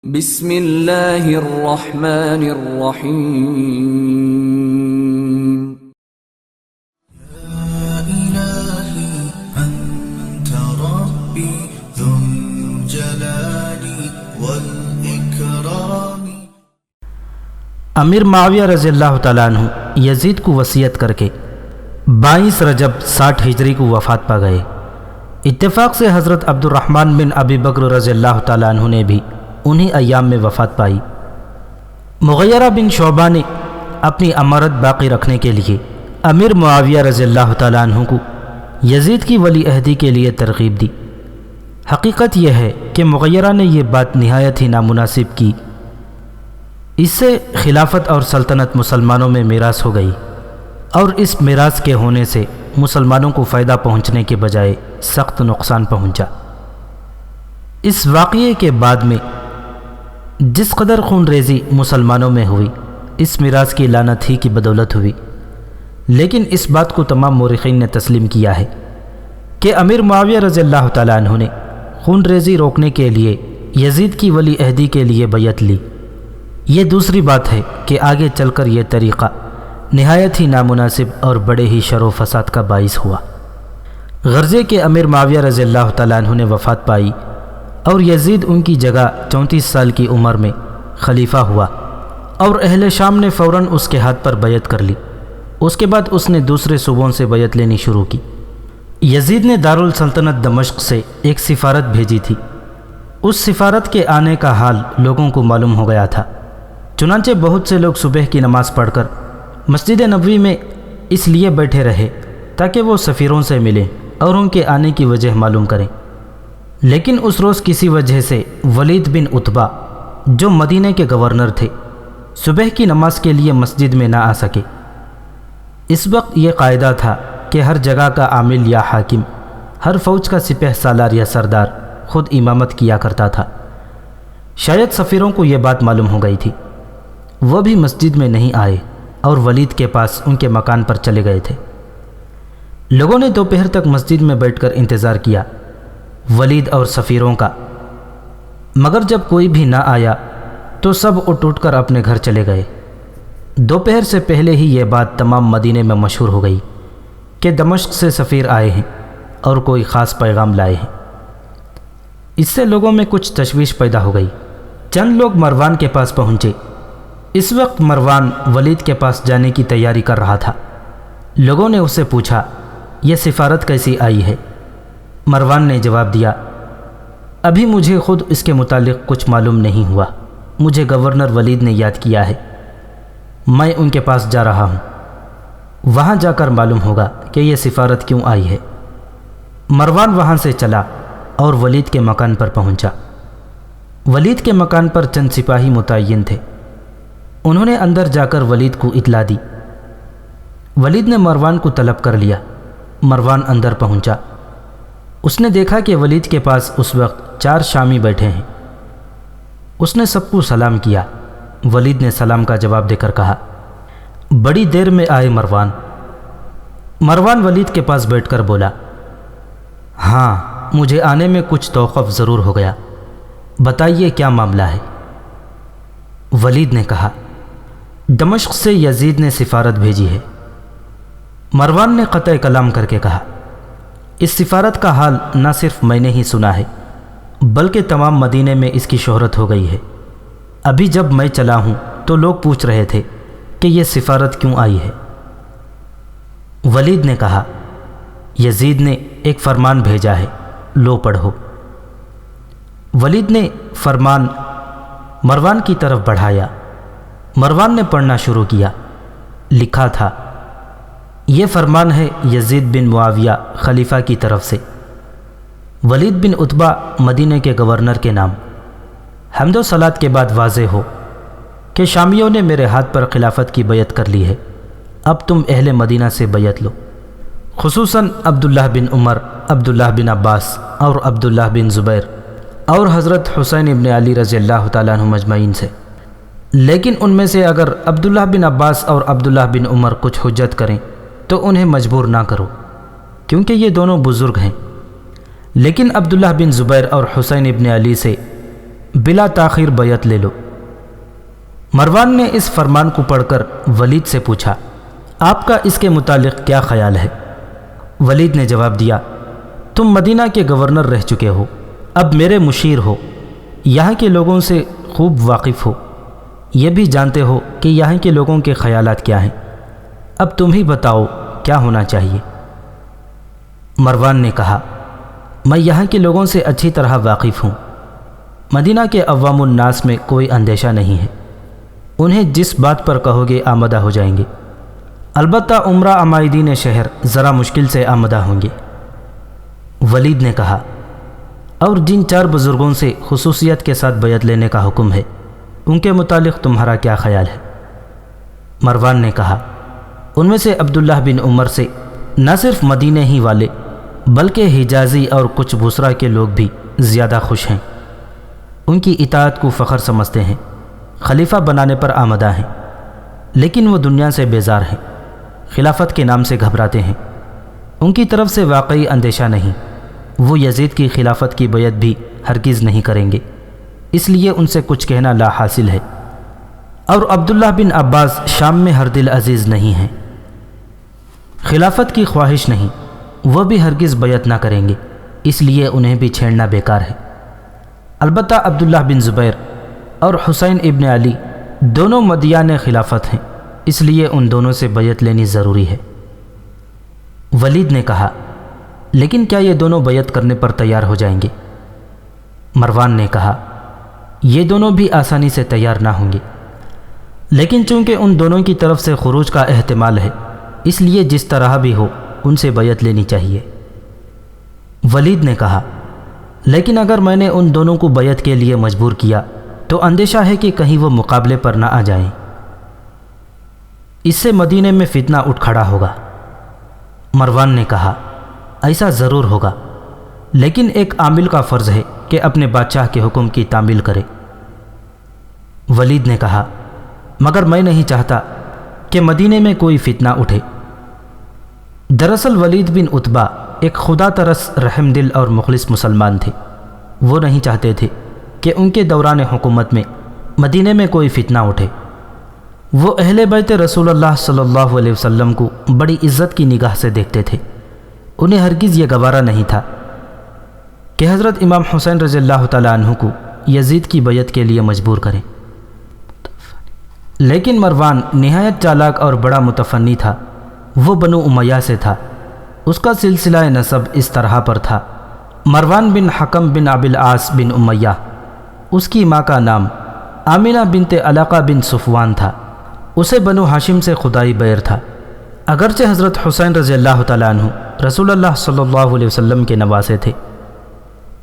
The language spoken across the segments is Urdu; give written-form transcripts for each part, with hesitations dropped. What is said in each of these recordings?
بسم اللہ الرحمن الرحیم يا إلهي أنت ربي ذو الجلال والإكرام۔ امیر معاویہ رضی اللہ تعالیٰ عنہ یزید کو وصیت کر کے 22 رجب 60 ہجری کو وفات پا گئے۔ اتفاق سے حضرت عبد الرحمن بن ابی بکر رضی اللہ تعالیٰ عنہ نے بھی انہی ایام میں وفات پائی۔ مغیرہ بن شعبہ نے اپنی امارت باقی رکھنے کے لیے امیر معاویہ رضی اللہ تعالیٰ عنہ کو یزید کی ولی عہدی کے لیے ترغیب دی۔ حقیقت یہ ہے کہ مغیرہ نے یہ بات نہایت ہی نامناسب کی، اس سے خلافت اور سلطنت مسلمانوں میں میراث ہو گئی، اور اس میراث کے ہونے سے مسلمانوں کو فائدہ پہنچنے کے بجائے سخت نقصان پہنچا۔ اس واقعے کے بعد میں جس قدر خون ریزی مسلمانوں میں ہوئی، اس میراث کی لعنت ہی کی بدولت ہوئی، لیکن اس بات کو تمام مورخین نے تسلیم کیا ہے کہ امیر معاویہ رضی اللہ تعالیٰ عنہ نے خون ریزی روکنے کے لیے یزید کی ولی عہدی کے لیے بیعت لی۔ یہ دوسری بات ہے کہ آگے چل کر یہ طریقہ نہایت ہی نامناسب اور بڑے ہی شر و فساد کا باعث ہوا۔ غرضے کہ امیر معاویہ رضی اللہ تعالیٰ عنہ نے وفات پائی اور یزید ان کی جگہ 34 سال کی عمر میں خلیفہ ہوا، اور اہل شام نے فوراً اس کے ہاتھ پر بیعت کر لی۔ اس کے بعد اس نے دوسرے صوبوں سے بیعت لینی شروع کی۔ یزید نے دارالسلطنت دمشق سے ایک سفارت بھیجی تھی۔ اس سفارت کے آنے کا حال لوگوں کو معلوم ہو گیا تھا، چنانچہ بہت سے لوگ صبح کی نماز پڑھ کر مسجد نبوی میں اس لیے بیٹھے رہے تاکہ وہ سفیروں سے ملیں اور ان کے آنے کی وجہ معلوم کریں۔ لیکن اس روز کسی وجہ سے ولید بن عتبہ، جو مدینہ کے گورنر تھے، صبح کی نماز کے لیے مسجد میں نہ آ سکے۔ اس وقت یہ قاعدہ تھا کہ ہر جگہ کا عامل یا حاکم، ہر فوج کا سپہ سالار یا سردار خود امامت کیا کرتا تھا۔ شاید سفیروں کو یہ بات معلوم ہو گئی تھی، وہ بھی مسجد میں نہیں آئے اور ولید کے پاس ان کے مکان پر چلے گئے تھے۔ لوگوں نے دوپہر تک مسجد میں بیٹھ کر انتظار کیا ولید اور سفیروں کا، مگر جب کوئی بھی نہ آیا تو سب اٹھ کر اپنے گھر چلے گئے۔ دوپہر سے پہلے ہی یہ بات تمام مدینے میں مشہور ہو گئی کہ دمشق سے سفیر آئے ہیں اور کوئی خاص پیغام لائے ہیں۔ اس سے لوگوں میں کچھ تشویش پیدا ہو گئی۔ چند لوگ مروان کے پاس پہنچے۔ اس وقت مروان ولید کے پاس جانے کی تیاری کر رہا تھا۔ لوگوں نے اس سے پوچھا، یہ سفارت کیسی آئی ہے؟ مروان نے جواب دیا، ابھی مجھے خود اس کے متعلق کچھ معلوم نہیں ہوا، مجھے گورنر ولید نے یاد کیا ہے، میں ان کے پاس جا رہا ہوں، وہاں جا کر معلوم ہوگا کہ یہ سفارت کیوں آئی ہے۔ مروان وہاں سے چلا اور ولید کے مکان پر پہنچا۔ ولید کے مکان پر چند سپاہی متعین تھے۔ انہوں نے اندر جا کر ولید کو اطلاع دی۔ ولید نے مروان کو طلب کر لیا۔ مروان اندر پہنچا۔ اس نے دیکھا کہ ولید کے پاس اس وقت 4 شامی بیٹھے ہیں۔ اس نے سب کو سلام کیا۔ ولید نے سلام کا جواب دے کر کہا، بڑی دیر میں آئے مروان۔ مروان ولید کے پاس بیٹھ کر بولا، ہاں مجھے آنے میں کچھ توقف ضرور ہو گیا، بتائیے کیا معاملہ ہے؟ ولید نے کہا، دمشق سے یزید نے سفارت بھیجی ہے۔ مروان نے قطع کلام کر کے کہا، اس سفارت کا حال نہ صرف میں نے ہی سنا ہے بلکہ تمام مدینے میں اس کی شہرت ہو گئی ہے۔ ابھی جب میں چلا ہوں تو لوگ پوچھ رہے تھے کہ یہ سفارت کیوں آئی ہے۔ ولید نے کہا، یزید نے ایک فرمان بھیجا ہے، لو پڑھو۔ ولید نے فرمان مروان کی طرف بڑھایا۔ مروان نے پڑھنا شروع کیا۔ لکھا تھا، یہ فرمان ہے یزید بن معاویہ خلیفہ کی طرف سے، ولید بن عتبہ مدینہ کے گورنر کے نام۔ حمد و صلات کے بعد واضح ہو کہ شامیوں نے میرے ہاتھ پر خلافت کی بیعت کر لی ہے، اب تم اہل مدینہ سے بیعت لو، خصوصاً عبداللہ بن عمر، عبداللہ بن عباس اور عبداللہ بن زبیر اور حضرت حسین ابن علی رضی اللہ تعالیٰ عنہ مجمعین سے۔ لیکن ان میں سے اگر عبداللہ بن عباس اور عبداللہ بن عمر کچھ حجت کریں تو انہیں مجبور نہ کرو، کیونکہ یہ دونوں بزرگ ہیں۔ لیکن عبداللہ بن زبیر اور حسین ابن علی سے بلا تاخیر بیعت لے لو۔ مروان نے اس فرمان کو پڑھ کر ولید سے پوچھا، آپ کا اس کے متعلق کیا خیال ہے؟ ولید نے جواب دیا، تم مدینہ کے گورنر رہ چکے ہو، اب میرے مشیر ہو، یہاں کے لوگوں سے خوب واقف ہو، یہ بھی جانتے ہو کہ یہاں کے لوگوں کے خیالات کیا ہیں، اب تم ہی بتاؤ کیا ہونا چاہیے۔ مروان نے کہا، میں یہاں کے لوگوں سے اچھی طرح واقف ہوں، مدینہ کے عوام الناس میں کوئی اندیشہ نہیں ہے، انہیں جس بات پر کہو گے آمدہ ہو جائیں گے، البتہ عمرہ عمائدین شہر ذرا مشکل سے آمدہ ہوں گے۔ ولید نے کہا، اور جن 4 بزرگوں سے خصوصیت کے ساتھ بیعت لینے کا حکم ہے ان کے متعلق تمہارا کیا خیال ہے؟ مروان نے کہا، ان میں سے عبداللہ بن عمر سے نہ صرف مدینہ ہی والے بلکہ حجازی اور کچھ بصرہ کے لوگ بھی زیادہ خوش ہیں، ان کی اطاعت کو فخر سمجھتے ہیں، خلیفہ بنانے پر آمدہ ہیں، لیکن وہ دنیا سے بیزار ہیں، خلافت کے نام سے گھبراتے ہیں، ان کی طرف سے واقعی اندیشہ نہیں، وہ یزید کی خلافت کی بیعت بھی ہرگز نہیں کریں گے، اس لیے ان سے کچھ کہنا لا حاصل ہے۔ اور عبداللہ بن عباس شام میں ہر دل عزیز نہیں ہیں، خلافت کی خواہش نہیں، وہ بھی ہرگز بیعت نہ کریں گے، اس لیے انہیں بھی چھیڑنا بیکار ہے۔ البتہ عبداللہ بن زبیر اور حسین ابن علی دونوں مدیان خلافت ہیں، اس لیے ان دونوں سے بیعت لینی ضروری ہے۔ ولید نے کہا، لیکن کیا یہ دونوں بیعت کرنے پر تیار ہو جائیں گے؟ مروان نے کہا، یہ دونوں بھی آسانی سے تیار نہ ہوں گے، لیکن چونکہ ان دونوں کی طرف سے خروج کا احتمال ہے، اس لیے جس طرح بھی ہو ان سے بیعت لینی چاہیے۔ ولید نے کہا، لیکن اگر میں نے ان دونوں کو بیعت کے لیے مجبور کیا تو اندیشہ ہے کہ کہیں وہ مقابلے پر نہ آ جائیں، اس سے مدینے میں فتنہ اٹھ کھڑا ہوگا۔ مروان نے کہا، ایسا ضرور ہوگا، لیکن ایک عامل کا فرض ہے کہ اپنے بادشاہ کے حکم کی تعمیل کرے۔ ولید نے کہا، مگر میں نہیں چاہتا کہ مدینے میں کوئی فتنہ اٹھے۔ دراصل ولید بن عتبہ ایک خدا ترس رحم دل اور مخلص مسلمان تھے، وہ نہیں چاہتے تھے کہ ان کے دوران حکومت میں مدینے میں کوئی فتنہ اٹھے۔ وہ اہل بیت رسول اللہ صلی اللہ علیہ وسلم کو بڑی عزت کی نگاہ سے دیکھتے تھے، انہیں ہرگز یہ گوارا نہیں تھا کہ حضرت امام حسین رضی اللہ تعالیٰ عنہ کو یزید کی بیعت کے لیے مجبور کریں۔ لیکن مروان نہایت چالاک اور بڑا متفنی تھا، وہ بنو امیہ سے تھا، اس کا سلسلہ نسب اس طرح پر تھا، مروان بن حکم بن ابی العاص بن امیہ، اس کی ماں کا نام آمنہ بنت علاقہ بن صفوان تھا، اسے بنو ہاشم سے خدائی بیر تھا۔ اگرچہ حضرت حسین رضی اللہ تعالیٰ عنہ رسول اللہ صلی اللہ علیہ وسلم کے نواسے تھے،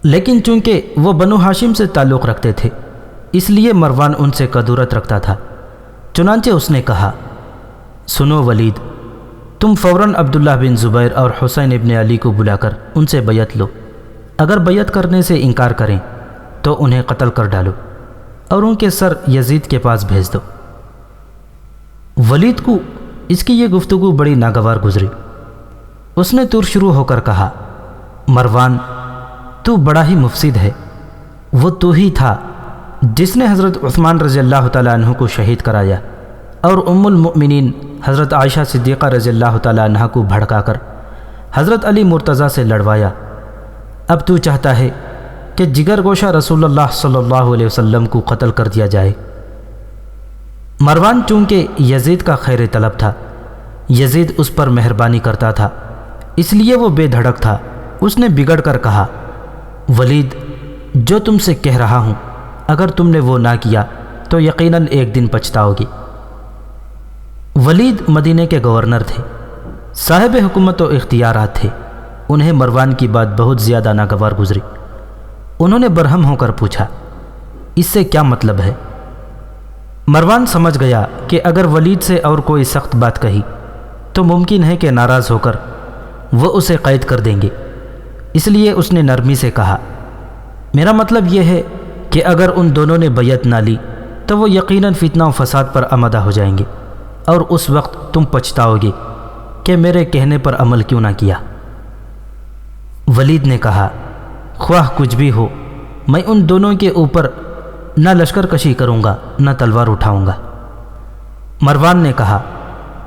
لیکن چونکہ وہ بنو ہاشم سے تعلق رکھتے تھے اس لیے مروان ان سے کدورت رکھتا تھا۔ چنانچہ اس نے کہا، سنو ولید، تم فوراً عبداللہ بن زبیر اور حسین ابن علی کو بلا کر ان سے بیعت لو، اگر بیعت کرنے سے انکار کریں تو انہیں قتل کر ڈالو اور ان کے سر یزید کے پاس بھیج دو۔ ولید کو اس کی یہ گفتگو بڑی ناگوار گزری، اس نے تر شروع ہو کر کہا، مروان تو بڑا ہی مفسد ہے، وہ تو ہی تھا جس نے حضرت عثمان رضی اللہ تعالیٰ عنہ کو شہید کرایا اور ام المؤمنین حضرت عائشہ صدیقہ رضی اللہ تعالیٰ عنہ کو بھڑکا کر حضرت علی مرتضیٰ سے لڑوایا۔ اب تو چاہتا ہے کہ جگر گوشہ رسول اللہ صلی اللہ علیہ وسلم کو قتل کر دیا جائے۔ مروان چونکہ یزید کا خیر طلب تھا، یزید اس پر مہربانی کرتا تھا، اس لیے وہ بے دھڑک تھا۔ اس نے بگڑ کر کہا، ولید، جو تم سے کہہ رہا ہوں اگر تم نے وہ نہ کیا تو یقیناً ایک دن پچھتاؤ گی۔ ولید مدینے کے گورنر تھے، صاحب حکومت و اختیارات تھے، انہیں مروان کی بات بہت زیادہ ناگوار گزری۔ انہوں نے برہم ہو کر پوچھا، اس سے کیا مطلب ہے؟ مروان سمجھ گیا کہ اگر ولید سے اور کوئی سخت بات کہی تو ممکن ہے کہ ناراض ہو کر وہ اسے قید کر دیں گے، اس لیے اس نے نرمی سے کہا، میرا مطلب یہ ہے کہ اگر ان دونوں نے بیعت نہ لی تو وہ یقیناً فتنہ و فساد پر آمادہ ہو جائیں گے اور اس وقت تم پچھتاؤ گے کہ میرے کہنے پر عمل کیوں نہ کیا۔ ولید نے کہا، خواہ کچھ بھی ہو، میں ان دونوں کے اوپر نہ لشکر کشی کروں گا نہ تلوار اٹھاؤں گا۔ مروان نے کہا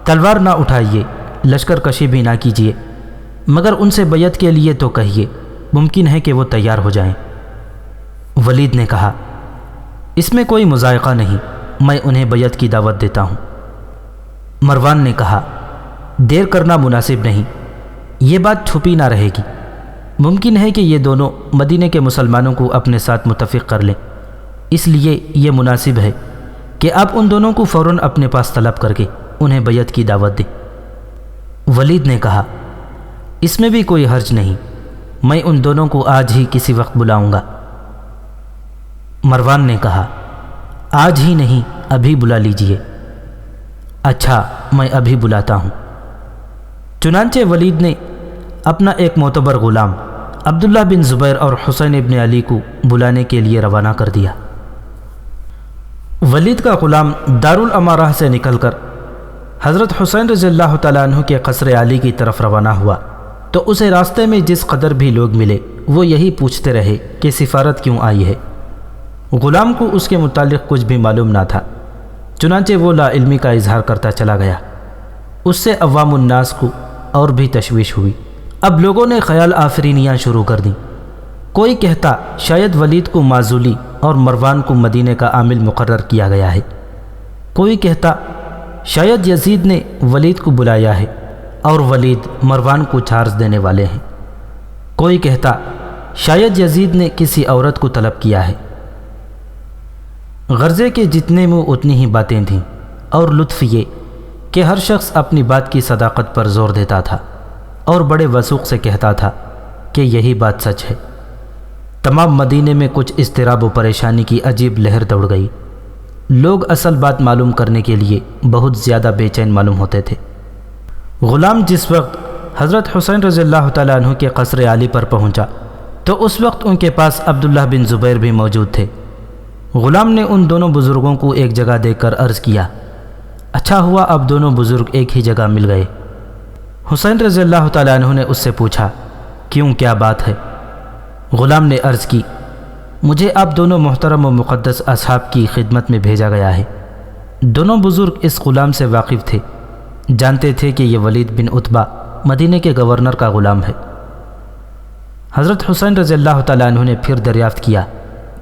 تلوار نہ اٹھائیے، لشکر کشی بھی نہ کیجیے، مگر ان سے بیعت کے لیے تو کہیے، ممکن ہے کہ وہ تیار ہو جائیں۔ ولید نے کہا اس میں کوئی مضائقہ نہیں، میں انہیں بیعت کی دعوت دیتا ہوں۔ مروان نے کہا دیر کرنا مناسب نہیں، یہ بات چھپی نہ رہے گی، ممکن ہے کہ یہ دونوں مدینے کے مسلمانوں کو اپنے ساتھ متفق کر لیں، اس لیے یہ مناسب ہے کہ آپ ان دونوں کو فوراً اپنے پاس طلب کر کے انہیں بیعت کی دعوت دیں۔ ولید نے کہا اس میں بھی کوئی حرج نہیں، میں ان دونوں کو آج ہی کسی وقت بلاؤں گا۔ مروان نے کہا آج ہی نہیں، ابھی بلا لیجئے۔ اچھا میں ابھی بلاتا ہوں۔ چنانچہ ولید نے اپنا ایک معتبر غلام عبداللہ بن زبیر اور حسین ابن علی کو بلانے کے لیے روانہ کر دیا۔ ولید کا غلام دارالامارہ سے نکل کر حضرت حسین رضی اللہ تعالیٰ عنہ کے قصر علی کی طرف روانہ ہوا تو اسے راستے میں جس قدر بھی لوگ ملے وہ یہی پوچھتے رہے کہ سفارت کیوں آئی ہے۔ غلام کو اس کے متعلق کچھ بھی معلوم نہ تھا، چنانچہ وہ لا علمی کا اظہار کرتا چلا گیا۔ اس سے عوام الناس کو اور بھی تشویش ہوئی۔ اب لوگوں نے خیال آفرینیاں شروع کر دیں۔ کوئی کہتا شاید ولید کو معزولی اور مروان کو مدینے کا عامل مقرر کیا گیا ہے، کوئی کہتا شاید یزید نے ولید کو بلایا ہے اور ولید مروان کو چارج دینے والے ہیں، کوئی کہتا شاید یزید نے کسی عورت کو طلب کیا ہے۔ غرضے کے جتنے منہ اتنی ہی باتیں تھیں، اور لطف یہ کہ ہر شخص اپنی بات کی صداقت پر زور دیتا تھا اور بڑے وثوق سے کہتا تھا کہ یہی بات سچ ہے۔ تمام مدینے میں کچھ اضطراب و پریشانی کی عجیب لہر دوڑ گئی۔ لوگ اصل بات معلوم کرنے کے لیے بہت زیادہ بے چین معلوم ہوتے تھے۔ غلام جس وقت حضرت حسین رضی اللہ تعالیٰ عنہ کے قصر عالی پر پہنچا تو اس وقت ان کے پاس عبداللہ بن زبیر بھی موجود تھے۔ غلام نے ان دونوں بزرگوں کو ایک جگہ دیکھ کر عرض کیا اچھا ہوا اب دونوں بزرگ ایک ہی جگہ مل گئے۔ حسین رضی اللہ تعالیٰ عنہ نے اس سے پوچھا کیوں، کیا بات ہے؟ غلام نے عرض کی مجھے آپ دونوں محترم و مقدس اصحاب کی خدمت میں بھیجا گیا ہے۔ دونوں بزرگ اس غلام سے واقف تھے، جانتے تھے کہ یہ ولید بن عتبہ مدینے کے گورنر کا غلام ہے۔ حضرت حسین رضی اللہ تعالیٰ عنہ نے پھر دریافت کیا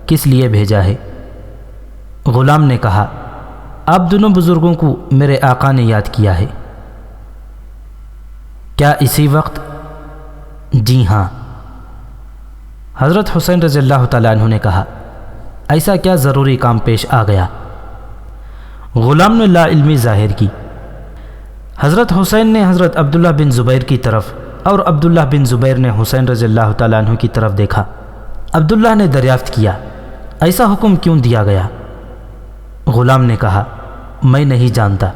کس لیے بھیجا ہے؟ غلام نے کہا آپ دونوں بزرگوں کو میرے آقا نے یاد کیا ہے۔ کیا اسی وقت؟ جی ہاں۔ حضرت حسین رضی اللہ تعالیٰ عنہ نے کہا ایسا کیا ضروری کام پیش آ گیا؟ غلام نے لا علمی ظاہر کی۔ حضرت حسین نے حضرت عبداللہ بن زبیر کی طرف اور عبداللہ بن زبیر نے حسین رضی اللہ تعالیٰ عنہ کی طرف دیکھا۔ عبداللہ نے دریافت کیا ایسا حکم کیوں دیا گیا؟ غلام نے کہا میں نہیں جانتا۔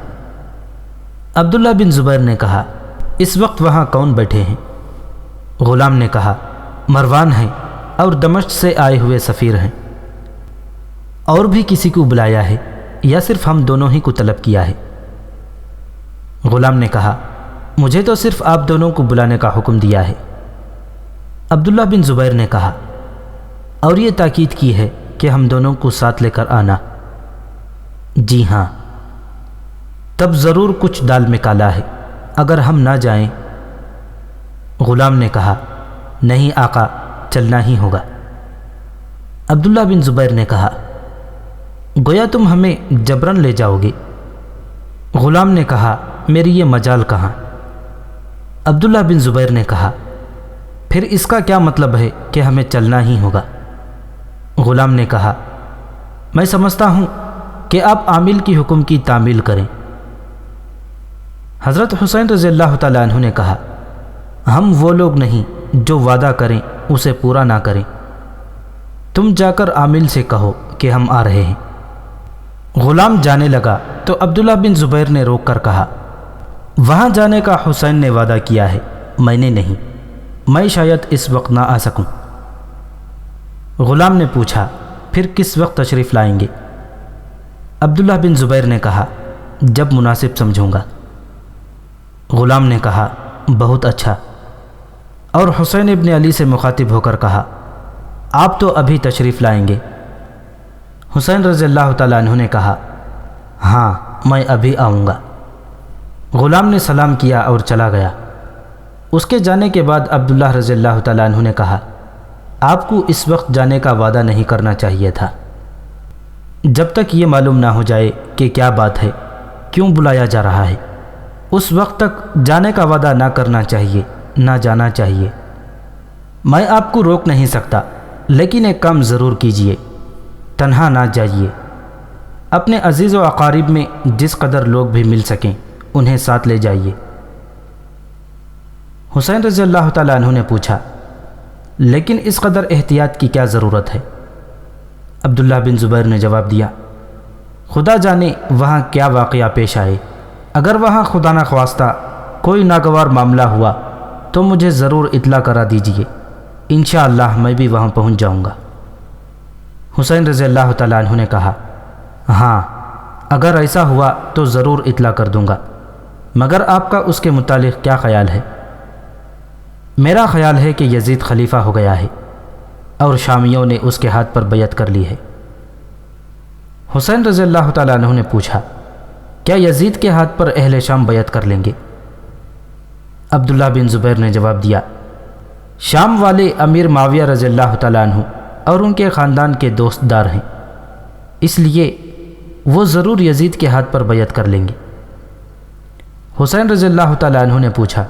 عبداللہ بن زبیر نے کہا اس وقت وہاں کون بیٹھے ہیں؟ غلام نے کہا مروان ہیں اور دمشق سے آئے ہوئے سفیر ہیں۔ اور بھی کسی کو بلایا ہے یا صرف ہم دونوں ہی کو طلب کیا ہے؟ غلام نے کہا مجھے تو صرف آپ دونوں کو بلانے کا حکم دیا ہے۔ عبداللہ بن زبیر نے کہا اور یہ تاکید کی ہے کہ ہم دونوں کو ساتھ لے کر آنا؟ جی ہاں۔ تب ضرور کچھ ڈال میں کالا ہے، اگر ہم نہ جائیں؟ غلام نے کہا نہیں آقا، چلنا ہی ہوگا۔ عبداللہ بن زبیر نے کہا گویا تم ہمیں جبرن لے جاؤ گے۔ غلام نے کہا میری یہ مجال کہاں؟ عبداللہ بن زبیر نے کہا پھر اس کا کیا مطلب ہے کہ ہمیں چلنا ہی ہوگا؟ غلام نے کہا میں سمجھتا ہوں کہ آپ عامل کی حکم کی تعمیل کریں۔ حضرت حسین رضی اللہ تعالیٰ عنہ نے کہا ہم وہ لوگ نہیں جو وعدہ کریں اسے پورا نہ کریں، تم جا کر عامل سے کہو کہ ہم آ رہے ہیں۔ غلام جانے لگا تو عبداللہ بن زبیر نے روک کر کہا وہاں جانے کا حسین نے وعدہ کیا ہے، میں نے نہیں، میں شاید اس وقت نہ آ سکوں۔ غلام نے پوچھا پھر کس وقت تشریف لائیں گے؟ عبداللہ بن زبیر نے کہا جب مناسب سمجھوں گا۔ غلام نے کہا بہت اچھا، اور حسین ابن علی سے مخاطب ہو کر کہا آپ تو ابھی تشریف لائیں گے؟ حسین رضی اللہ تعالیٰ عنہ نے کہا ہاں میں ابھی آؤں گا۔ غلام نے سلام کیا اور چلا گیا۔ اس کے جانے کے بعد عبداللہ رضی اللہ تعالیٰ عنہ نے کہا آپ کو اس وقت جانے کا وعدہ نہیں کرنا چاہیے تھا، جب تک یہ معلوم نہ ہو جائے کہ کیا بات ہے، کیوں بلایا جا رہا ہے، اس وقت تک جانے کا وعدہ نہ کرنا چاہیے، نہ جانا چاہیے۔ میں آپ کو روک نہیں سکتا، لیکن ایک کام ضرور کیجیے، تنہا نہ جائیے۔ اپنے عزیز و اقارب میں جس قدر لوگ بھی مل سکیں انہیں ساتھ لے جائیے۔ حسین رضی اللہ تعالیٰ عنہ نے پوچھا لیکن اس قدر احتیاط کی کیا ضرورت ہے؟ عبداللہ بن زبیر نے جواب دیا خدا جانے وہاں کیا واقعہ پیش آئے، اگر وہاں خدا نخواستہ کوئی ناگوار معاملہ ہوا تو مجھے ضرور اطلاع کرا دیجیے، انشاءاللہ میں بھی وہاں پہنچ جاؤں گا۔ حسین رضی اللہ تعالیٰ عنہ نے کہا ہاں اگر ایسا ہوا تو ضرور اطلاع کر دوں گا، مگر آپ کا اس کے متعلق کیا خیال ہے؟ میرا خیال ہے کہ یزید خلیفہ ہو گیا ہے اور شامیوں نے اس کے ہاتھ پر بیعت کر لی ہے۔ حسین رضی اللہ تعالیٰ عنہ نے پوچھا کیا یزید کے ہاتھ پر اہل شام بیعت کر لیں گے؟ عبداللہ بن زبیر نے جواب دیا شام والے امیر معاویہ رضی اللہ تعالیٰ عنہ اور ان کے خاندان کے دوست دار ہیں، اس لیے وہ ضرور یزید کے ہاتھ پر بیعت کر لیں گے۔ حسین رضی اللہ تعالیٰ عنہ نے پوچھا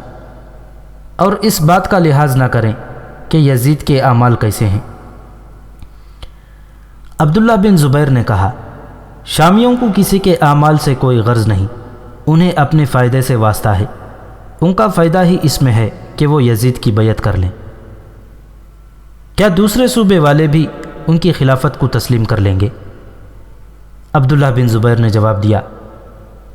اور اس بات کا لحاظ نہ کریں کہ یزید کے اعمال کیسے ہیں؟ عبداللہ بن زبیر نے کہا شامیوں کو کسی کے اعمال سے کوئی غرض نہیں، انہیں اپنے فائدے سے واسطہ ہے، ان کا فائدہ ہی اس میں ہے کہ وہ یزید کی بیعت کر لیں۔ کیا دوسرے صوبے والے بھی ان کی خلافت کو تسلیم کر لیں گے؟ عبداللہ بن زبیر نے جواب دیا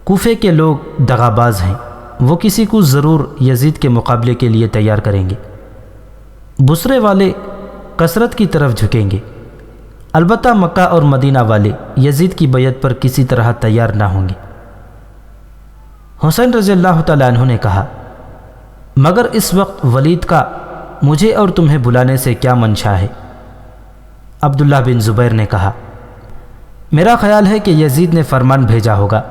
کوفے کے لوگ دغاباز ہیں، وہ کسی کو ضرور یزید کے مقابلے کے لیے تیار کریں گے، بصرے والے کثرت کی طرف جھکیں گے، البتہ مکہ اور مدینہ والے یزید کی بیعت پر کسی طرح تیار نہ ہوں گے۔ حسین رضی اللہ تعالیٰ عنہ نے کہا مگر اس وقت ولید کا مجھے اور تمہیں بلانے سے کیا منشا ہے؟ عبداللہ بن زبیر نے کہا میرا خیال ہے کہ یزید نے فرمان بھیجا ہوگا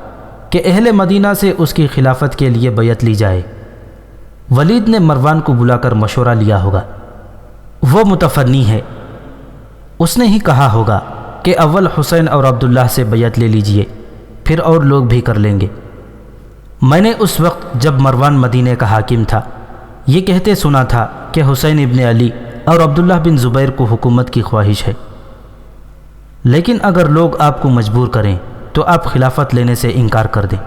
کہ اہل مدینہ سے اس کی خلافت کے لیے بیعت لی جائے۔ ولید نے مروان کو بلا کر مشورہ لیا ہوگا، وہ متفنی ہے، اس نے ہی کہا ہوگا کہ اول حسین اور عبداللہ سے بیعت لے لیجئے، پھر اور لوگ بھی کر لیں گے۔ میں نے اس وقت جب مروان مدینہ کا حاکم تھا یہ کہتے سنا تھا کہ حسین ابن علی اور عبداللہ بن زبیر کو حکومت کی خواہش ہے، لیکن اگر لوگ آپ کو مجبور کریں تو آپ خلافت لینے سے انکار کر دیں۔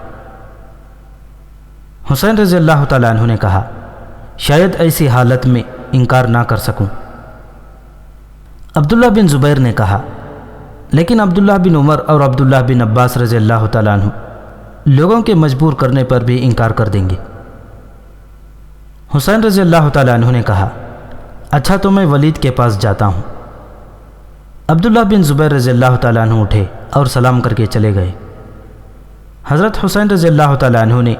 حسین رضی اللہ تعالیٰ عنہ نے کہا شاید ایسی حالت میں انکار نہ کر سکوں۔ عبداللہ بن زبیر نے کہا لیکن عبداللہ بن عمر اور عبداللہ بن عباس رضی اللہ تعالیٰ عنہ لوگوں کے مجبور کرنے پر بھی انکار کر دیں گے۔ حسین رضی اللہ تعالیٰ عنہ نے کہا اچھا تو میں ولید کے پاس جاتا ہوں۔ عبداللہ بن زبیر رضی اللہ تعالیٰ عنہ اٹھے اور سلام کر کے چلے گئے۔ حضرت حسین رضی اللہ تعالیٰ عنہ نے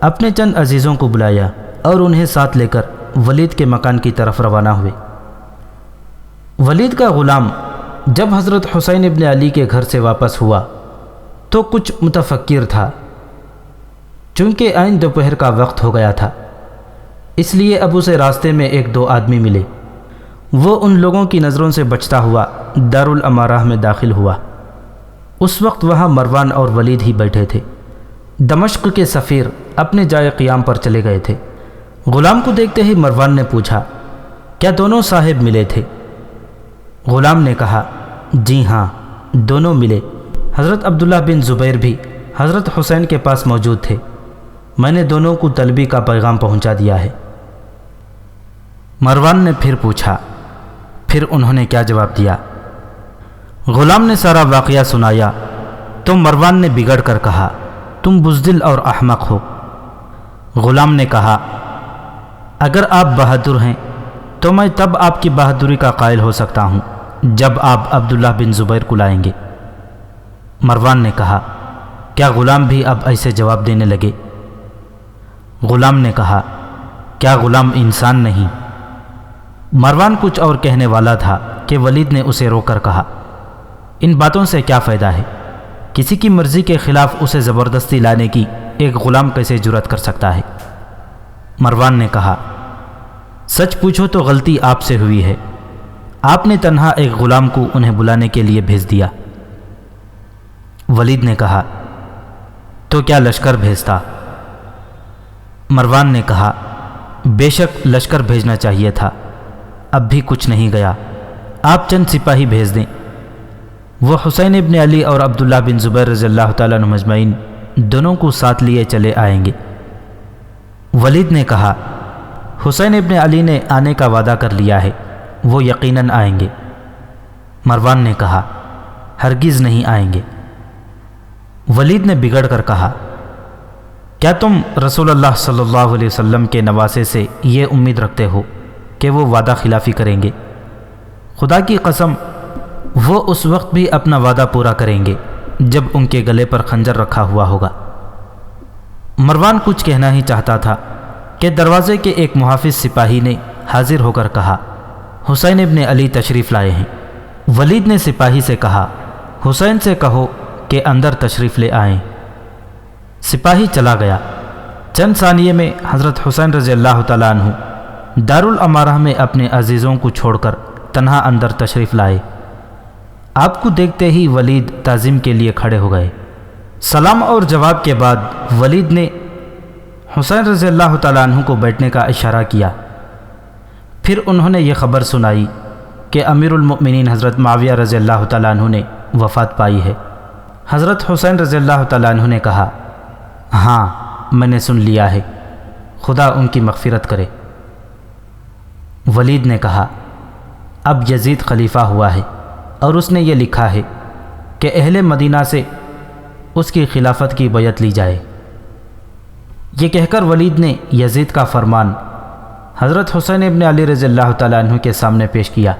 اپنے چند عزیزوں کو بلایا اور انہیں ساتھ لے کر ولید کے مکان کی طرف روانہ ہوئے۔ ولید کا غلام جب حضرت حسین ابن علی کے گھر سے واپس ہوا تو کچھ متفکر تھا، چونکہ عین دوپہر کا وقت ہو گیا تھا، اس لیے اب اسے راستے میں ایک دو آدمی ملے۔ وہ ان لوگوں کی نظروں سے بچتا ہوا دارالامارہ میں داخل ہوا۔ اس وقت وہاں مروان اور ولید ہی بیٹھے تھے۔ دمشق کے سفیر اپنے جائے قیام پر چلے گئے تھے۔ غلام کو دیکھتے ہی مروان نے پوچھا کیا دونوں صاحب ملے تھے؟ غلام نے کہا جی ہاں دونوں ملے، حضرت عبداللہ بن زبیر بھی حضرت حسین کے پاس موجود تھے، میں نے دونوں کو طلبی کا پیغام پہنچا دیا ہے۔ مروان نے پھر پوچھا پھر انہوں نے کیا جواب دیا؟ غلام نے سارا واقعہ سنایا تو مروان نے بگڑ کر کہا تم بزدل اور احمق ہو۔ غلام نے کہا اگر آپ بہادر ہیں تو میں تب آپ کی بہادری کا قائل ہو سکتا ہوں جب آپ عبداللہ بن زبیر کو لائیں گے۔ مروان نے کہا کیا غلام بھی اب ایسے جواب دینے لگے؟ غلام نے کہا کیا غلام انسان نہیں؟ مروان کچھ اور کہنے والا تھا کہ ولید نے اسے رو کر کہا ان باتوں سے کیا فائدہ ہے؟ کسی کی مرضی کے خلاف اسے زبردستی لانے کی ایک غلام کیسے جرأت کر سکتا ہے؟ مروان نے کہا، سچ پوچھو تو غلطی آپ سے ہوئی ہے، آپ نے تنہا ایک غلام کو انہیں بلانے کے لیے بھیج دیا۔ ولید نے کہا، تو کیا لشکر بھیجتا؟ مروان نے کہا، بے شک لشکر بھیجنا چاہیے تھا، اب بھی کچھ نہیں گیا، آپ چند سپاہی بھیج دیں، وہ حسین ابن علی اور عبداللہ بن زبیر رضی اللہ تعالیٰ عنہ مجمعین دونوں کو ساتھ لیے چلے آئیں گے۔ ولید نے کہا، حسین ابن علی نے آنے کا وعدہ کر لیا ہے، وہ یقیناً آئیں گے۔ مروان نے کہا، ہرگز نہیں آئیں گے۔ ولید نے بگڑ کر کہا، کیا تم رسول اللہ صلی اللہ علیہ وسلم کے نواسے سے یہ امید رکھتے ہو کہ وہ وعدہ خلافی کریں گے؟ خدا کی قسم، وہ اس وقت بھی اپنا وعدہ پورا کریں گے جب ان کے گلے پر خنجر رکھا ہوا ہوگا۔ مروان کچھ کہنا ہی چاہتا تھا کہ دروازے کے ایک محافظ سپاہی نے حاضر ہو کر کہا، حسین ابن علی تشریف لائے ہیں۔ ولید نے سپاہی سے کہا، حسین سے کہو کہ اندر تشریف لے آئیں۔ سپاہی چلا گیا۔ چند ثانیے میں حضرت حسین رضی اللہ تعالیٰ عنہ دارالامارہ میں اپنے عزیزوں کو چھوڑ کر تنہا اندر تشریف لائے۔ آپ کو دیکھتے ہی ولید تعظیم کے لیے کھڑے ہو گئے۔ سلام اور جواب کے بعد ولید نے حسین رضی اللہ تعالیٰ عنہ کو بیٹھنے کا اشارہ کیا۔ پھر انہوں نے یہ خبر سنائی کہ امیر المؤمنین حضرت معاویہ رضی اللہ تعالیٰ عنہ نے وفات پائی ہے۔ حضرت حسین رضی اللہ تعالیٰ عنہ نے کہا، ہاں میں نے سن لیا ہے، خدا ان کی مغفرت کرے۔ ولید نے کہا، اب یزید خلیفہ ہوا ہے اور اس نے یہ لکھا ہے کہ اہل مدینہ سے اس کی خلافت کی بیعت لی جائے۔ یہ کہہ کر ولید نے یزید کا فرمان حضرت حسین ابن علی رضی اللہ تعالیٰ عنہ کے سامنے پیش کیا۔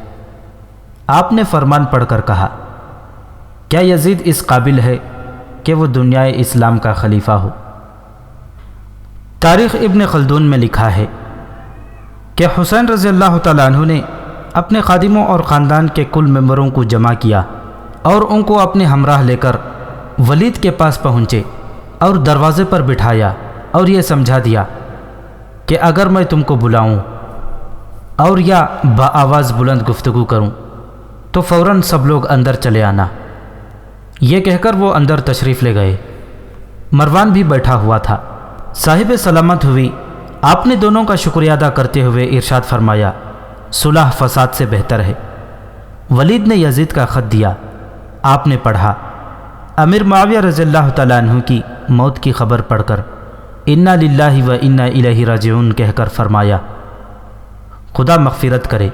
آپ نے فرمان پڑھ کر کہا، کیا یزید اس قابل ہے کہ وہ دنیائے اسلام کا خلیفہ ہو؟ تاریخ ابن خلدون میں لکھا ہے کہ حسین رضی اللہ تعالیٰ عنہ نے اپنے خادموں اور خاندان کے کل ممبروں کو جمع کیا اور ان کو اپنے ہمراہ لے کر ولید کے پاس پہنچے اور دروازے پر بٹھایا اور یہ سمجھا دیا کہ اگر میں تم کو بلاؤں اور یا بآواز بلند گفتگو کروں تو فوراً سب لوگ اندر چلے آنا۔ یہ کہہ کر وہ اندر تشریف لے گئے۔ مروان بھی بیٹھا ہوا تھا۔ صاحب سلامت ہوئی، آپ نے دونوں کا شکریہ ادا کرتے ہوئے ارشاد فرمایا، صلح فساد سے بہتر ہے۔ ولید نے یزید کا خط دیا۔ آپ نے پڑھا، امیر معاویہ رضی اللہ تعالیٰ عنہ کی موت کی خبر پڑھ کر انا للہ و انا الیہ راجعون کہہ کر فرمایا، خدا مغفرت کرے۔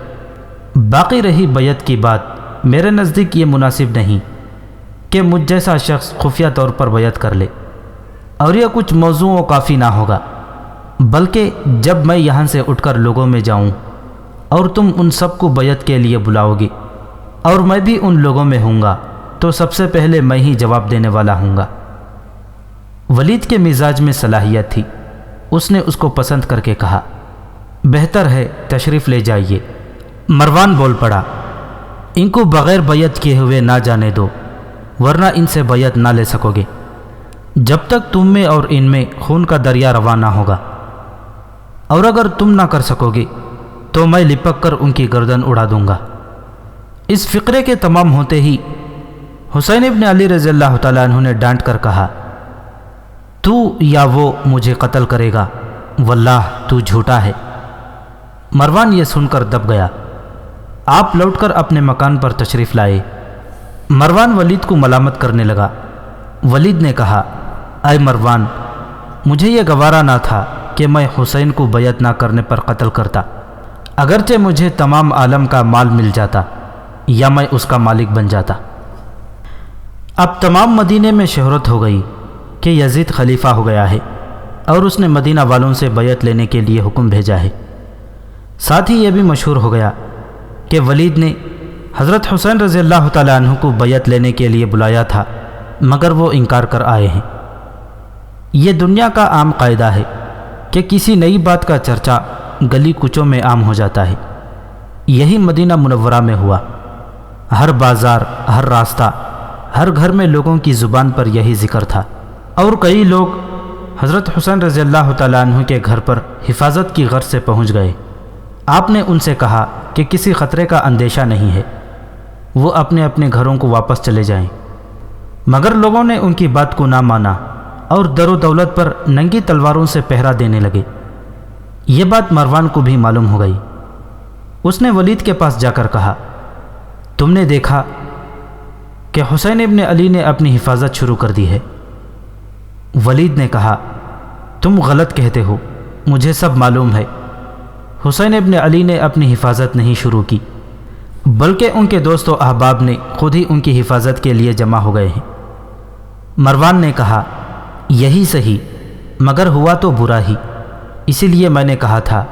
باقی رہی بیعت کی بات، میرے نزدیک یہ مناسب نہیں کہ مجھ جیسا شخص خفیہ طور پر بیعت کر لے، اور یہ کچھ موضوع و کافی نہ ہوگا، بلکہ جب میں یہاں سے اٹھ کر لوگوں میں جاؤں اور تم ان سب کو بیعت کے لیے بلاؤ گے اور میں بھی ان لوگوں میں ہوں گا تو سب سے پہلے میں ہی جواب دینے والا ہوں گا۔ ولید کے مزاج میں صلاحیت تھی، اس نے اس کو پسند کر کے کہا، بہتر ہے تشریف لے جائیے۔ مروان بول پڑا، ان کو بغیر بیعت کیے ہوئے نہ جانے دو، ورنہ ان سے بیعت نہ لے سکو گے جب تک تم میں اور ان میں خون کا دریا رواں نہ ہوگا، اور اگر تم نہ کر سکو گے تو میں لپک کر ان کی گردن اڑا دوں گا۔ اس فقرے کے تمام ہوتے ہی حسین ابن علی رضی اللہ تعالیٰ عنہ نے ڈانٹ کر کہا، تو یا وہ مجھے قتل کرے گا، واللہ تو جھوٹا ہے۔ مروان یہ سن کر دب گیا۔ آپ لوٹ کر اپنے مکان پر تشریف لائے۔ مروان ولید کو ملامت کرنے لگا۔ ولید نے کہا، اے مروان، مجھے یہ گوارا نہ تھا کہ میں حسین کو بیعت نہ کرنے پر قتل کرتا، اگرچہ مجھے تمام عالم کا مال مل جاتا یا میں اس کا مالک بن جاتا۔ اب تمام مدینے میں شہرت ہو گئی کہ یزید خلیفہ ہو گیا ہے اور اس نے مدینہ والوں سے بیعت لینے کے لیے حکم بھیجا ہے۔ ساتھ ہی یہ بھی مشہور ہو گیا کہ ولید نے حضرت حسین رضی اللہ تعالیٰ عنہ کو بیعت لینے کے لیے بلایا تھا، مگر وہ انکار کر آئے ہیں۔ یہ دنیا کا عام قاعدہ ہے کہ کسی نئی بات کا چرچا گلی کوچوں میں عام ہو جاتا ہے۔ یہی مدینہ منورہ میں ہوا۔ ہر بازار، ہر راستہ، ہر گھر میں لوگوں کی زبان پر یہی ذکر تھا، اور کئی لوگ حضرت حسین رضی اللہ تعالیٰ عنہ کے گھر پر حفاظت کی غرض سے پہنچ گئے۔ آپ نے ان سے کہا کہ کسی خطرے کا اندیشہ نہیں ہے، وہ اپنے اپنے گھروں کو واپس چلے جائیں، مگر لوگوں نے ان کی بات کو نہ مانا اور در و دولت پر ننگی تلواروں سے پہرا دینے لگے۔ یہ بات مروان کو بھی معلوم ہو گئی۔ اس نے ولید کے پاس جا کر کہا، تم نے دیکھا کہ حسین ابن علی نے اپنی حفاظت شروع کر دی ہے۔ ولید نے کہا، تم غلط کہتے ہو، مجھے سب معلوم ہے۔ حسین ابن علی نے اپنی حفاظت نہیں شروع کی، بلکہ ان کے دوست و احباب نے خود ہی ان کی حفاظت کے لیے جمع ہو گئے ہیں۔ مروان نے کہا، یہی صحیح، مگر ہوا تو برا ہی، اسی لیے میں نے کہا تھا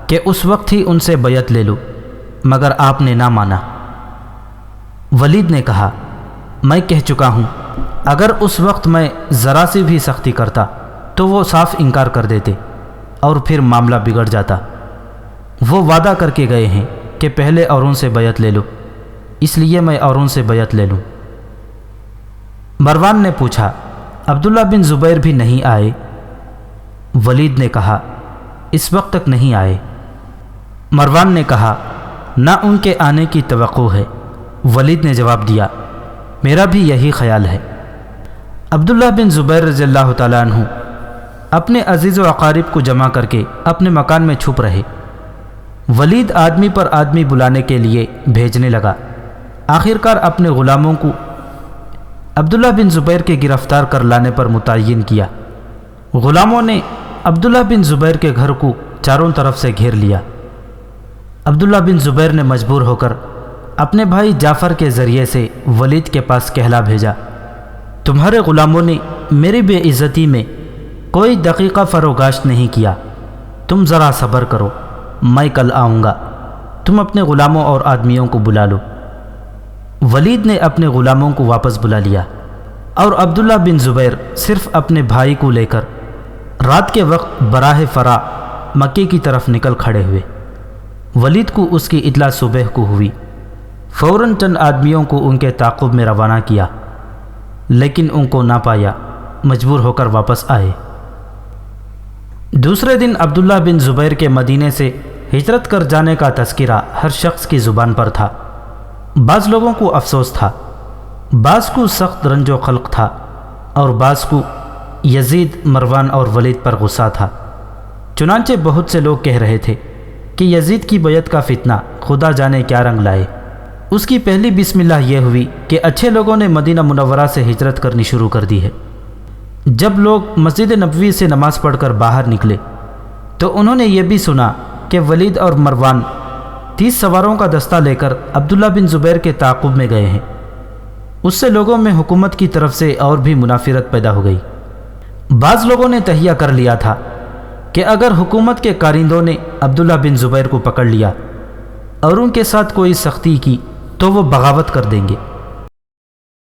کہ اس وقت ہی ان سے بیعت لے لو، مگر آپ نے نہ مانا۔ ولید نے کہا، میں کہہ چکا ہوں، اگر اس وقت میں ذرا سی بھی سختی کرتا تو وہ صاف انکار کر دیتے اور پھر معاملہ بگڑ جاتا۔ وہ وعدہ کر کے گئے ہیں کہ پہلے اوروں سے بیعت لے لو، اس لیے میں اوروں سے بیعت لے لوں۔ مروان نے پوچھا، عبداللہ بن زبیر بھی نہیں آئے؟ ولید نے کہا، اس وقت تک نہیں آئے۔ مروان نے کہا، نہ ان کے آنے کی توقع ہے۔ ولید نے جواب دیا، میرا بھی یہی خیال ہے۔ عبداللہ بن زبیر رضی اللہ تعالیٰ عنہ اپنے عزیز و اقارب کو جمع کر کے اپنے مکان میں چھپ رہے۔ ولید آدمی پر آدمی بلانے کے لیے بھیجنے لگا۔ آخر کار اپنے غلاموں کو عبداللہ بن زبیر کے گرفتار کر لانے پر متعین کیا۔ غلاموں نے عبداللہ بن زبیر کے گھر کو چاروں طرف سے گھیر لیا۔ عبداللہ بن زبیر نے مجبور ہو کر اپنے بھائی جعفر کے ذریعے سے ولید کے پاس کہلا بھیجا، تمہارے غلاموں نے میری بے عزتی میں کوئی دقیقہ فروگاشت نہیں کیا، تم ذرا صبر کرو، میں کل آؤں گا، تم اپنے غلاموں اور آدمیوں کو بلا لو۔ ولید نے اپنے غلاموں کو واپس بلا لیا اور عبداللہ بن زبیر صرف اپنے بھائی کو لے کر رات کے وقت براہ فرا مکے کی طرف نکل کھڑے ہوئے۔ ولید کو اس کی اطلاع صبح کو ہوئی، فوراً چند آدمیوں کو ان کے تعاقب میں روانہ کیا، لیکن ان کو نہ پایا، مجبور ہو کر واپس آئے۔ دوسرے دن عبداللہ بن زبیر کے مدینے سے ہجرت کر جانے کا تذکرہ ہر شخص کی زبان پر تھا۔ بعض لوگوں کو افسوس تھا، بعض کو سخت رنج و خلق تھا، اور بعض کو یزید، مروان اور ولید پر غصہ تھا۔ چنانچہ بہت سے لوگ کہہ رہے تھے کہ یزید کی بیعت کا فتنہ خدا جانے کیا رنگ لائے۔ اس کی پہلی بسم اللہ یہ ہوئی کہ اچھے لوگوں نے مدینہ منورہ سے ہجرت کرنی شروع کر دی ہے۔ جب لوگ مسجد نبوی سے نماز پڑھ کر باہر نکلے تو انہوں نے یہ بھی سنا کہ ولید اور مروان 30 سواروں کا دستہ لے کر عبداللہ بن زبیر کے تعاقب میں گئے ہیں۔ اس سے لوگوں میں حکومت کی طرف سے اور بھی منافرت پیدا ہو گئی۔ بعض لوگوں نے تہیہ کر لیا تھا کہ اگر حکومت کے کارندوں نے عبداللہ بن زبیر کو پکڑ لیا اور ان کے ساتھ کوئی سختی کی تو وہ بغاوت کر دیں گے۔